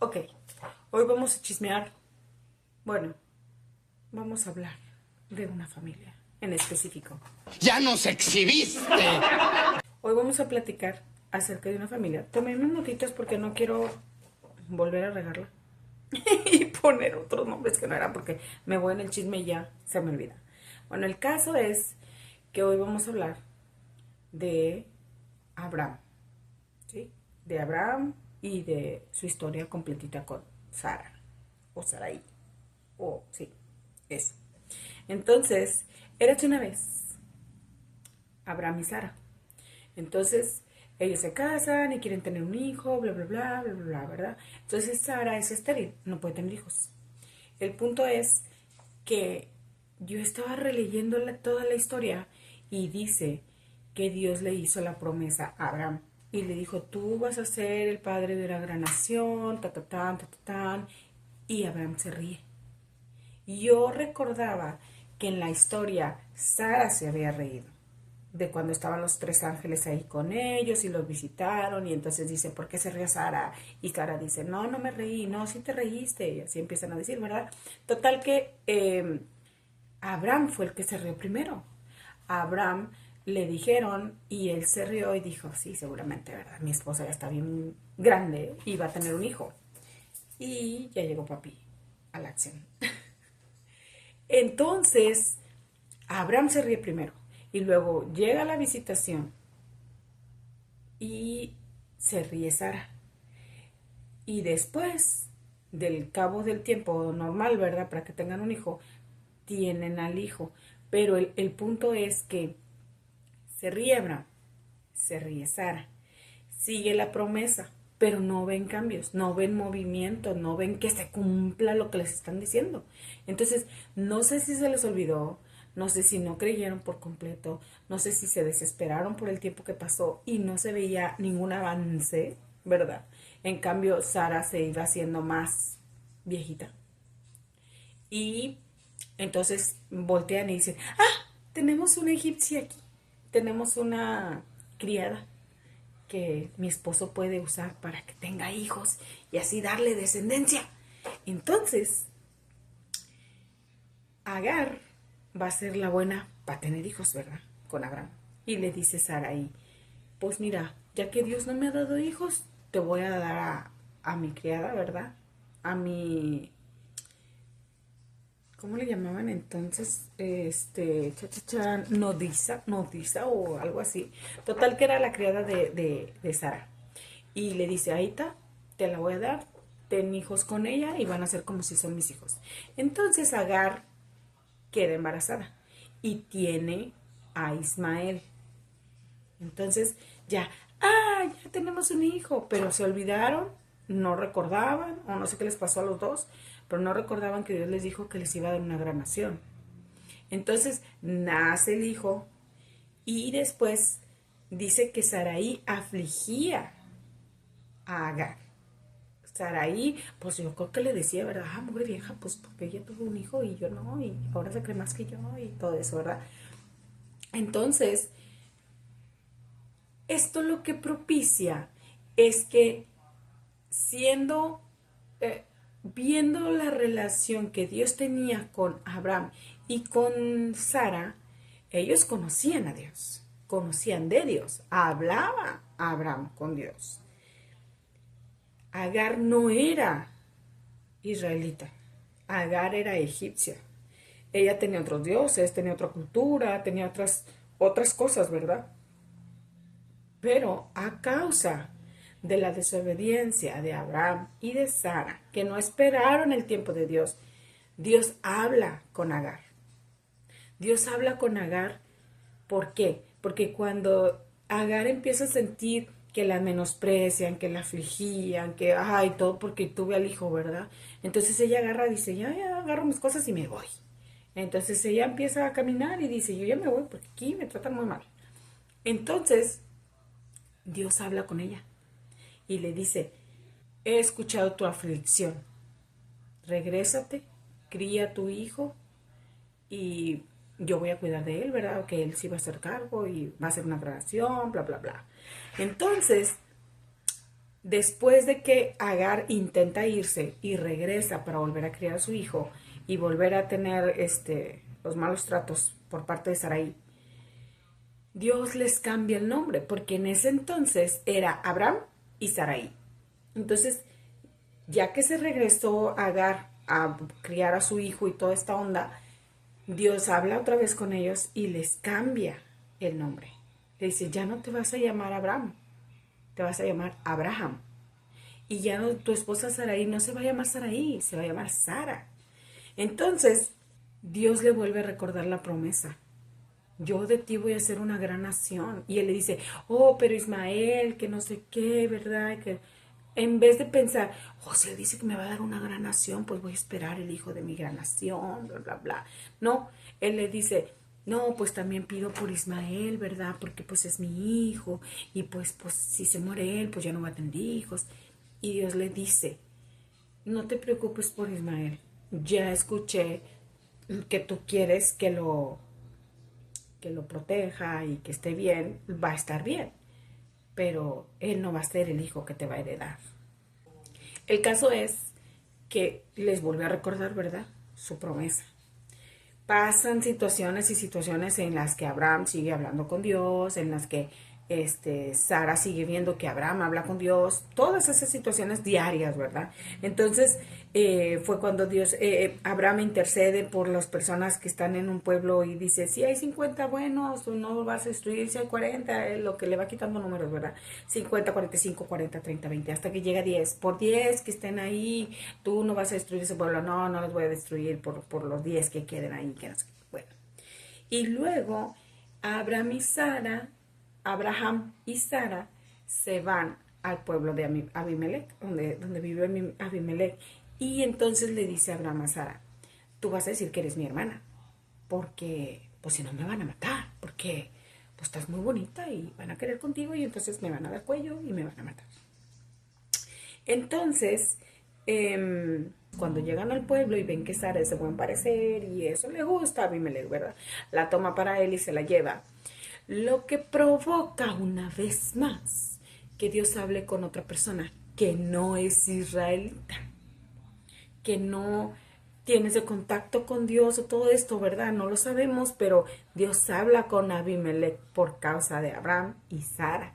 Ok, hoy vamos a chismear. Bueno, vamos a hablar de una familia en específico. ¡Ya nos exhibiste! Hoy vamos a platicar acerca de una familia. Tomé unas notitas porque no quiero volver a regarla y poner otros nombres que no eran porque me voy en el chisme y ya se me olvida. Bueno, el caso es que hoy vamos a hablar de Abraham, ¿sí? De Abraham y de su historia completita con Sara o Sarai. O sí, eso. Entonces, érase una vez Abraham y Sara. Entonces, ellos se casan y quieren tener un hijo, bla, bla, bla, bla, bla, bla, ¿verdad? Entonces, Sara es estéril, no puede tener hijos. El punto es que yo estaba releyendo toda la historia y dice que Dios le hizo la promesa a Abraham y le dijo, tú vas a ser el padre de una gran nación, ta, ta, tan, ta, ta, tan, y Abraham se ríe. Yo recordaba que en la historia Sara se había reído de cuando estaban los tres ángeles ahí con ellos y los visitaron y entonces dice, ¿por qué se ríe Sara? Y Sara dice, no, no me reí, no, sí te reíste y así empiezan a decir, ¿verdad? Total que Abraham fue el que se rió primero. A Abraham le dijeron y él se rió y dijo, sí, seguramente, ¿verdad? Mi esposa ya está bien grande y va a tener un hijo. Y ya llegó papi a la acción. Entonces, Abraham se ríe primero y luego llega la visitación y se ríe Sara. Y después del cabo del tiempo normal, ¿verdad? Para que tengan un hijo, tienen al hijo. Pero el punto es que se ríe Abraham, se ríe Sara, sigue la promesa, pero no ven cambios, no ven movimiento, no ven que se cumpla lo que les están diciendo. Entonces, no sé si se les olvidó, no sé si no creyeron por completo, no sé si se desesperaron por el tiempo que pasó y no se veía ningún avance, ¿verdad? En cambio, Sara se iba haciendo más viejita. Y entonces voltean y dicen, ah, tenemos una egipcia aquí, tenemos una criada que mi esposo puede usar para que tenga hijos y así darle descendencia. Entonces, Agar va a ser la buena para tener hijos, ¿verdad? Con Abraham. Y le dice Sarai, pues mira, ya que Dios no me ha dado hijos, te voy a dar a mi criada, ¿verdad? A mi... ¿Cómo le llamaban entonces? Nodisa o algo así. Total que era la criada de Sara. Y le dice, ahí está, te la voy a dar, ten hijos con ella y van a ser como si son mis hijos. Entonces Agar queda embarazada y tiene a Ismael. Entonces ya tenemos un hijo, pero se olvidaron, no recordaban, o no sé qué les pasó a los dos, pero no recordaban que Dios les dijo que les iba a dar una gran nación. Entonces nace el hijo y después dice que Sarai afligía a Agar. Sarai, pues yo creo que le decía, ¿verdad? Ah, mujer vieja, pues porque ella tuvo un hijo y yo no, y ahora se cree más que yo y todo eso, ¿verdad? Entonces, esto lo que propicia es que siendo, viendo la relación que Dios tenía con Abraham y con Sara, ellos conocían a Dios, conocían de Dios, hablaba Abraham con Dios. Agar no era israelita, Agar era egipcia. Ella tenía otros dioses, tenía otra cultura, tenía otras cosas, ¿verdad? Pero a causa de la desobediencia de Abraham y de Sara, que no esperaron el tiempo de Dios, Dios habla con Agar. Dios habla con Agar, ¿por qué? Porque cuando Agar empieza a sentir que la menosprecian, que la afligían, que, ay, todo porque tuve al hijo, ¿verdad? Entonces ella agarra, dice, ya agarro mis cosas y me voy. Entonces ella empieza a caminar y dice, yo ya me voy porque aquí me tratan muy mal. Entonces Dios habla con ella y le dice, he escuchado tu aflicción, regrésate, cría a tu hijo y yo voy a cuidar de él, ¿verdad? Que él sí va a hacer cargo y va a hacer una grabación, bla, bla, bla. Entonces, Después de que Agar intenta irse y regresa para volver a criar a su hijo y volver a tener los malos tratos por parte de Sarai, Dios les cambia el nombre, porque en ese entonces era Abraham y Sarai. Entonces, ya que se regresó Agar a criar a su hijo y toda esta onda, Dios habla otra vez con ellos y les cambia el nombre. Le dice, ya no te vas a llamar Abraham, te vas a llamar Abraham. Y ya no, tu esposa Sarai no se va a llamar Sarai, se va a llamar Sara. Entonces, Dios le vuelve a recordar la promesa. Yo de ti voy a ser una gran nación. Y él le dice, oh, pero Ismael, que no sé qué, ¿verdad? Que en vez de pensar, oh, si él dice que me va a dar una gran nación, pues voy a esperar el hijo de mi gran nación, bla, bla, bla. No, él le dice, no, pues también pido por Ismael, ¿verdad? Porque pues es mi hijo. Y pues si se muere él, pues ya no va a tener hijos. Y Dios le dice, no te preocupes por Ismael. Ya escuché que tú quieres que lo proteja y que esté bien, va a estar bien, pero él no va a ser el hijo que te va a heredar. El caso es que les vuelve a recordar, ¿verdad?, su promesa. Pasan situaciones y situaciones en las que Abraham sigue hablando con Dios, en las que Sara sigue viendo que Abraham habla con Dios, todas esas situaciones diarias, ¿verdad? Entonces fue cuando Abraham intercede por las personas que están en un pueblo y dice, si hay 50 buenos, no vas a destruir, si hay 40, lo que le va quitando números, ¿verdad? 50, 45, 40, 30, 20, hasta que llega a 10. Por 10 que estén ahí, tú no vas a destruir ese pueblo, no los voy a destruir por los 10 que queden ahí, que no sé qué. Bueno, y luego Abraham y Sara se van al pueblo de Abimelech, donde vive Abimelech. Y entonces le dice Abraham a Sara, tú vas a decir que eres mi hermana, porque pues si no me van a matar, porque pues estás muy bonita y van a querer contigo y entonces me van a dar cuello y me van a matar. Entonces, cuando llegan al pueblo y ven que Sara es de buen parecer y eso le gusta a Abimelech, ¿verdad? La toma para él y se la lleva. Lo que provoca una vez más que Dios hable con otra persona que no es israelita, que no tiene ese contacto con Dios o todo esto, ¿verdad? No lo sabemos, pero Dios habla con Abimelech por causa de Abraham y Sara.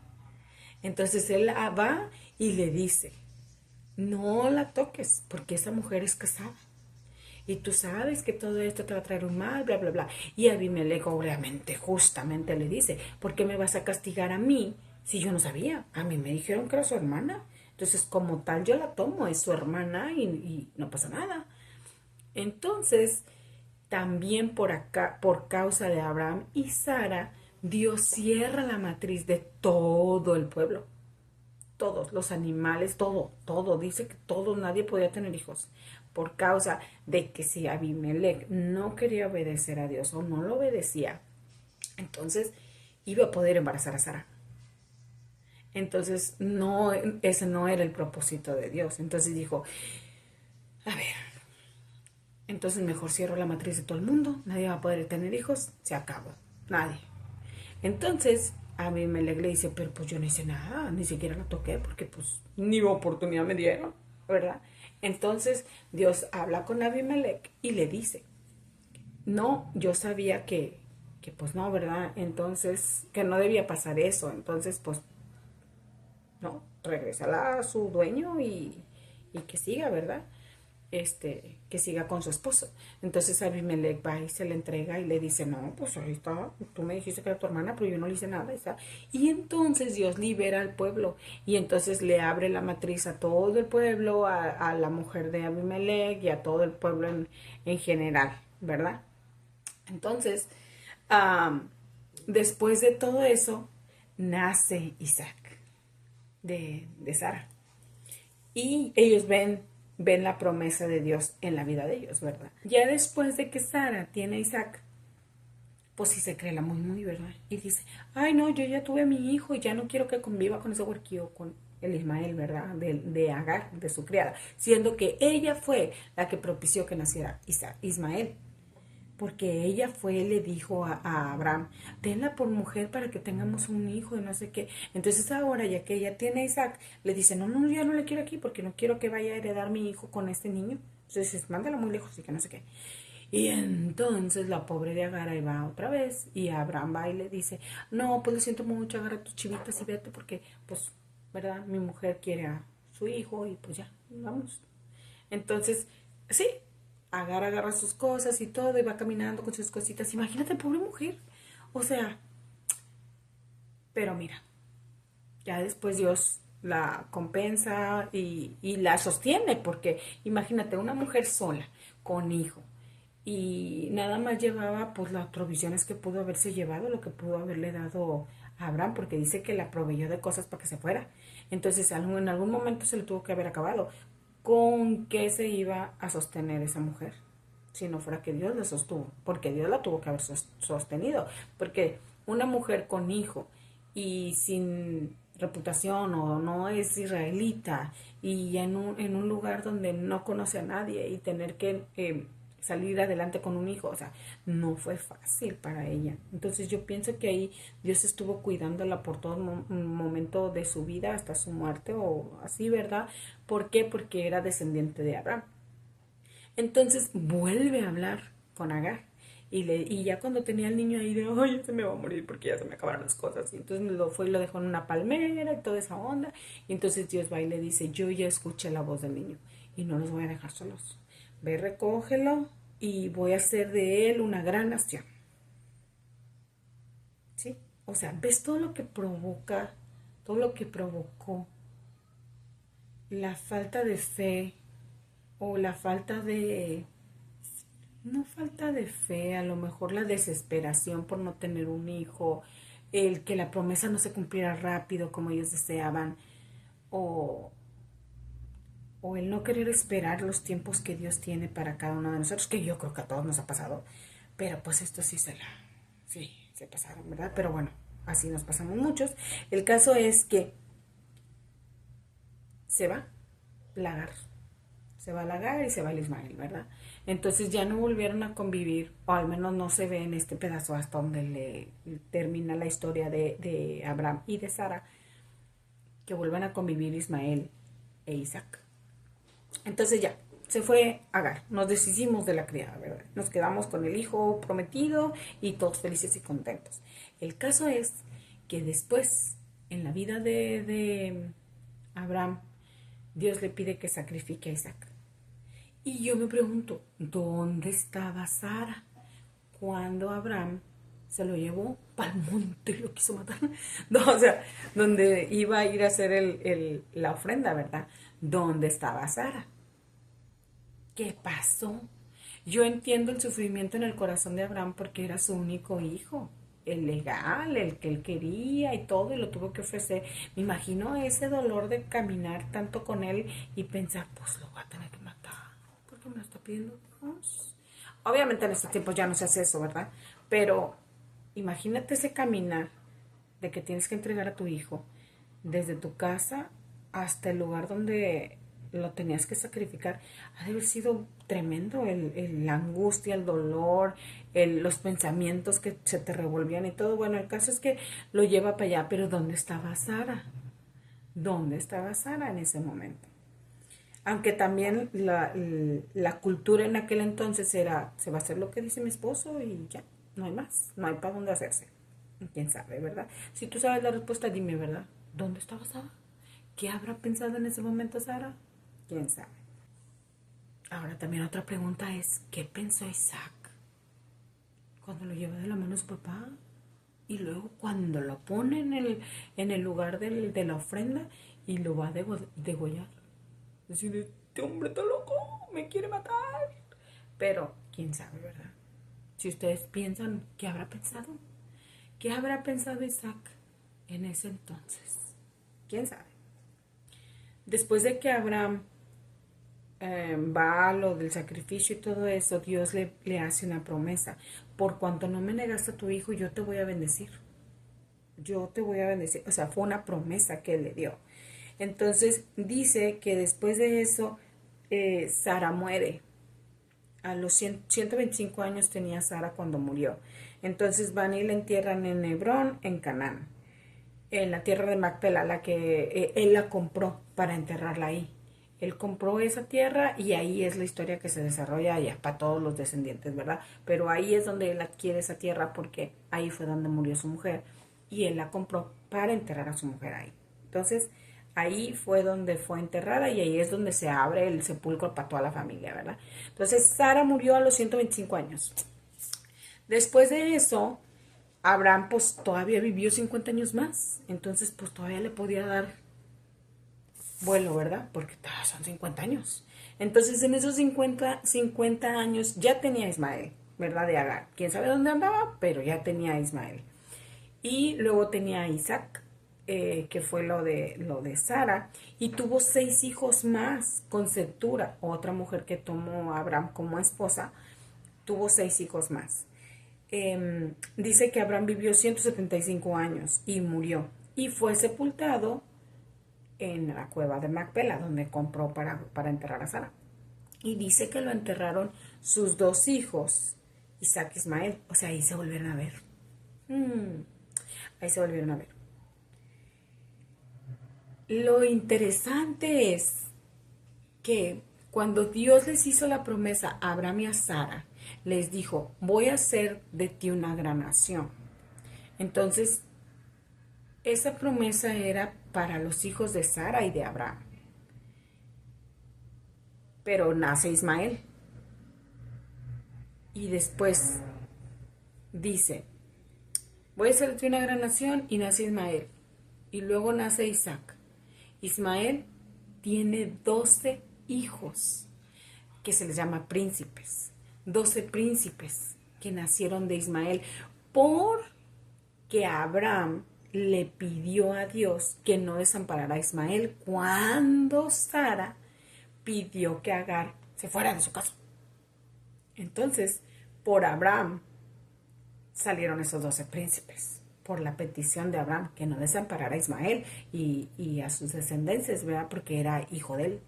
Entonces él va y le dice, no la toques porque esa mujer es casada. Y tú sabes que todo esto te va a traer un mal, bla, bla, bla. Y Abimelech obviamente, justamente le dice, ¿por qué me vas a castigar a mí si yo no sabía? A mí me dijeron que era su hermana. Entonces, como tal, yo la tomo, es su hermana y no pasa nada. Entonces, también por causa de Abraham y Sara, Dios cierra la matriz de todo el pueblo. Todos los animales, todo, dice que todo, nadie podía tener hijos, por causa de que si Abimelech no quería obedecer a Dios o no lo obedecía, entonces iba a poder embarazar a Sara. Entonces, no, ese no era el propósito de Dios. Entonces dijo, a ver, entonces mejor cierro la matriz de todo el mundo, nadie va a poder tener hijos, se acabó, nadie. Entonces, Abimelech le dice, pero pues yo no hice nada, ni siquiera la toqué, porque pues ni oportunidad me dieron, ¿verdad? Entonces, Dios habla con Abimelech y le dice, no, yo sabía que pues no, ¿verdad? Entonces, que no debía pasar eso, entonces pues, no, regrésala a su dueño y que siga, ¿verdad? Que siga con su esposo. Entonces Abimelech va y se le entrega y le dice, no, pues ahí está, tú me dijiste que era tu hermana, pero yo no le hice nada. ¿Está? Y entonces Dios libera al pueblo y entonces le abre la matriz a todo el pueblo, a la mujer de Abimelech y a todo el pueblo en general, ¿verdad? Entonces, después de todo eso, nace Isaac de Sara. Y ellos ven la promesa de Dios en la vida de ellos, ¿verdad? Ya después de que Sara tiene a Isaac, pues sí se cree la muy, ¿verdad? Y dice, ay no, yo ya tuve a mi hijo y ya no quiero que conviva con ese huerquillo, con el Ismael, ¿verdad? De Agar, de su criada, siendo que ella fue la que propició que naciera Ismael. porque ella fue y le dijo a Abraham, tenla por mujer para que tengamos un hijo y no sé qué. Entonces ahora, ya que ella tiene a Isaac, le dice, no, no, ya no le quiero aquí porque no quiero que vaya a heredar mi hijo con este niño. Entonces, mándalo muy lejos y que no sé qué. Y entonces la pobre de Agar ahí va otra vez y Abraham va y le dice, no, pues lo siento mucho, agarra tus chivitas y vete porque, pues, ¿verdad? Mi mujer quiere a su hijo y pues ya, vamos. Entonces, sí, Agar agarra sus cosas y todo y va caminando con sus cositas. Imagínate, pobre mujer. O sea, pero mira, ya después Dios la compensa y la sostiene, porque imagínate, una mujer sola, con hijo, y nada más llevaba pues las provisiones que pudo haberse llevado, lo que pudo haberle dado a Abraham, porque dice que la proveyó de cosas para que se fuera. Entonces en algún momento se le tuvo que haber acabado. ¿Con qué se iba a sostener esa mujer? Si no fuera que Dios la sostuvo, porque Dios la tuvo que haber sostenido, porque una mujer con hijo y sin reputación o no es israelita y en un lugar donde no conoce a nadie y tener que salir adelante con un hijo, o sea, no fue fácil para ella. Entonces yo pienso que ahí Dios estuvo cuidándola por todo momento de su vida hasta su muerte o así, ¿verdad? ¿Por qué? Porque era descendiente de Abraham. Entonces vuelve a hablar con Agar. Y ya cuando tenía el niño ahí de, ay, ya se me va a morir porque ya se me acabaron las cosas. Y entonces lo fue y lo dejó en una palmera y toda esa onda. Y entonces Dios va y le dice, yo ya escuché la voz del niño y no los voy a dejar solos. Ve, recógelo y voy a hacer de él una gran nación. ¿Sí? O sea, ves todo lo que provoca, todo lo que provocó la falta de fe o la falta de no falta de fe, a lo mejor la desesperación por no tener un hijo, el que la promesa no se cumpliera rápido como ellos deseaban, o, o el no querer esperar los tiempos que Dios tiene para cada uno de nosotros, que yo creo que a todos nos ha pasado, pero pues esto sí, se pasaron, ¿verdad? Pero bueno, así nos pasamos muchos. El caso es que se va Lagar. Se va Lagar y se va el Ismael, ¿verdad? Entonces ya no volvieron a convivir, o al menos no se ve en este pedazo hasta donde le termina la historia de Abraham y de Sara, que vuelvan a convivir Ismael e Isaac. Entonces ya, se fue Agar, nos deshicimos de la criada, ¿verdad? Nos quedamos con el hijo prometido y todos felices y contentos. El caso es que después, en la vida de Abraham, Dios le pide que sacrifique a Isaac. Y yo me pregunto, ¿dónde estaba Sara cuando Abraham se lo llevó para el monte y lo quiso matar? No, o sea, donde iba a ir a hacer la ofrenda, ¿verdad? ¿Dónde estaba Sara? ¿Qué pasó? Yo entiendo el sufrimiento en el corazón de Abraham porque era su único hijo, el legal, el que él quería y todo, y lo tuvo que ofrecer. Me imagino ese dolor de caminar tanto con él y pensar, pues lo voy a tener que matar, porque me lo está pidiendo Dios. Obviamente en estos tiempos ya no se hace eso, ¿verdad? Pero imagínate ese caminar de que tienes que entregar a tu hijo desde tu casa hasta el lugar donde lo tenías que sacrificar. Ha de haber sido tremendo la angustia, el dolor, los pensamientos que se te revolvían y todo. Bueno, el caso es que lo lleva para allá, pero ¿dónde estaba Sara? ¿Dónde estaba Sara en ese momento? Aunque también la cultura en aquel entonces era, se va a hacer lo que dice mi esposo y ya, no hay más, no hay para dónde hacerse. ¿Quién sabe, verdad? Si tú sabes la respuesta, dime, ¿verdad? ¿Dónde estaba Sara? ¿Qué habrá pensado en ese momento Sara? ¿Quién sabe? Ahora también otra pregunta es, ¿qué pensó Isaac cuando lo lleva de la mano a su papá? Y luego cuando lo pone en el lugar de la ofrenda y lo va a degollar. Decir, este hombre está loco, me quiere matar. Pero, quién sabe, ¿verdad? Si ustedes piensan, ¿qué habrá pensado? ¿Qué habrá pensado Isaac en ese entonces? ¿Quién sabe? Después de que Abraham va a lo del sacrificio y todo eso, Dios le hace una promesa. Por cuanto no me negaste a tu hijo, yo te voy a bendecir. Yo te voy a bendecir. O sea, fue una promesa que él le dio. Entonces dice que después de eso, Sara muere. A los 125 años tenía Sara cuando murió. Entonces van y la entierran en Hebrón, en Canaán, en la tierra de Macpela, la que él la compró para enterrarla ahí. Él compró esa tierra y ahí es la historia que se desarrolla ya para todos los descendientes, ¿verdad? Pero ahí es donde él adquiere esa tierra porque ahí fue donde murió su mujer y él la compró para enterrar a su mujer ahí. Entonces, ahí fue donde fue enterrada y ahí es donde se abre el sepulcro para toda la familia, ¿verdad? Entonces, Sara murió a los 125 años. Después de eso, Abraham pues todavía vivió 50 años más. Entonces, pues todavía le podía dar vuelo, ¿verdad? Porque son 50 años. Entonces, en esos 50 años ya tenía a Ismael, ¿verdad? De Agar. Quién sabe dónde andaba, pero ya tenía a Ismael. Y luego tenía a Isaac, que fue lo de Sara, y tuvo 6 hijos más con Cetura, otra mujer que tomó a Abraham como esposa, tuvo 6 hijos más. Dice que Abraham vivió 175 años y murió, y fue sepultado en la cueva de Macpela, donde compró para enterrar a Sara. Y dice que lo enterraron sus 2 hijos, Isaac y Ismael, o sea, ahí se volvieron a ver. Ahí se volvieron a ver. Lo interesante es que cuando Dios les hizo la promesa a Abraham y a Sara, les dijo, voy a hacer de ti una gran nación. Entonces, esa promesa era para los hijos de Sara y de Abraham. Pero nace Ismael. Y después dice, voy a hacer de ti una gran nación, y nace Ismael. Y luego nace Isaac. Ismael tiene 12 hijos, que se les llama príncipes. 12 príncipes que nacieron de Ismael, porque Abraham le pidió a Dios que no desamparara a Ismael cuando Sara pidió que Agar se fuera de su casa. Entonces, por Abraham salieron esos 12 príncipes, por la petición de Abraham que no desamparara a Ismael y a sus descendencias, ¿verdad? Porque era hijo de él.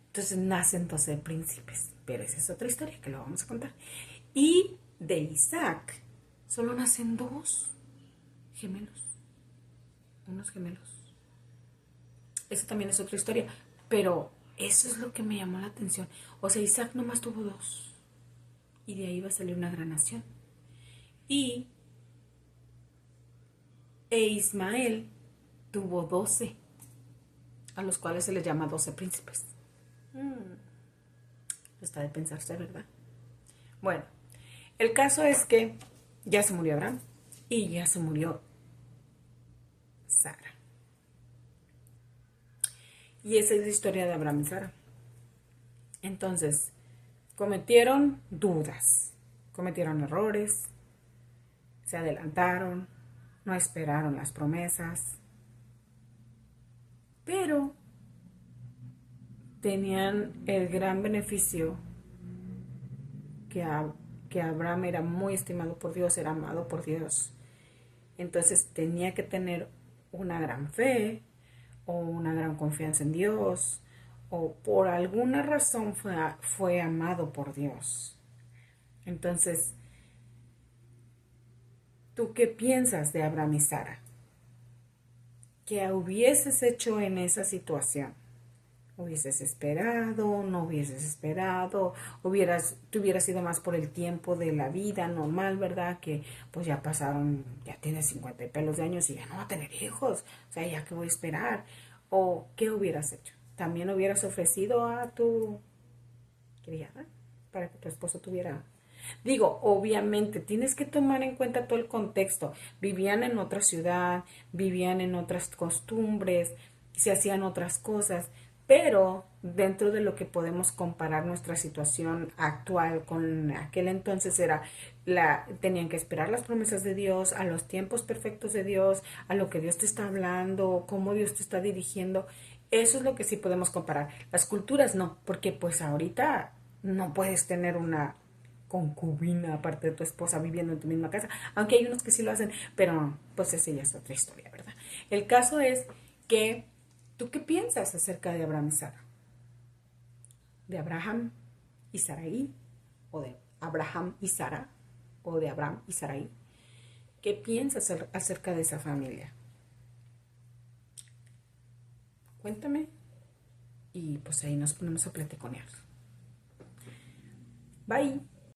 Entonces nacen 12 príncipes, pero esa es otra historia que lo vamos a contar. Y de Isaac solo nacen 2 gemelos, unos gemelos. Eso también es otra historia, pero eso es lo que me llamó la atención. O sea, Isaac nomás tuvo 2 y de ahí va a salir una gran nación. E Ismael tuvo 12, a los cuales se les llama 12 príncipes. Está de pensarse, ¿verdad? Bueno, el caso es que ya se murió Abraham y ya se murió Sara. Y esa es la historia de Abraham y Sara. Entonces, cometieron dudas, cometieron errores, se adelantaron, no esperaron las promesas, pero tenían el gran beneficio que Abraham era muy estimado por Dios, era amado por Dios. Entonces tenía que tener una gran fe o una gran confianza en Dios, o por alguna razón fue amado por Dios. Entonces, ¿tú qué piensas de Abraham y Sara? ¿Qué hubieses hecho en esa situación? ¿Hubieses esperado? ¿No hubieses esperado? ¿Te hubieras ido más por el tiempo de la vida normal, verdad? Que pues ya pasaron, ya tienes 50 y pelos de años y ya no va a tener hijos. O sea, ¿ya qué voy a esperar? ¿O qué hubieras hecho? ¿También hubieras ofrecido a tu criada para que tu esposo tuviera? Digo, obviamente, tienes que tomar en cuenta todo el contexto. Vivían en otra ciudad, vivían en otras costumbres, se hacían otras cosas, pero dentro de lo que podemos comparar nuestra situación actual con aquel entonces tenían que esperar las promesas de Dios, a los tiempos perfectos de Dios, a lo que Dios te está hablando, cómo Dios te está dirigiendo. Eso es lo que sí podemos comparar. Las culturas no, porque pues ahorita no puedes tener una concubina aparte de tu esposa viviendo en tu misma casa, aunque hay unos que sí lo hacen, pero pues esa ya es otra historia, ¿verdad? El caso es que, ¿tú qué piensas acerca de Abraham y Sara? De Abraham y Sarai, o de Abraham y Sara, o de Abraham y Sarai. ¿Qué piensas acerca de esa familia? Cuéntame y pues ahí nos ponemos a platiconear. Bye.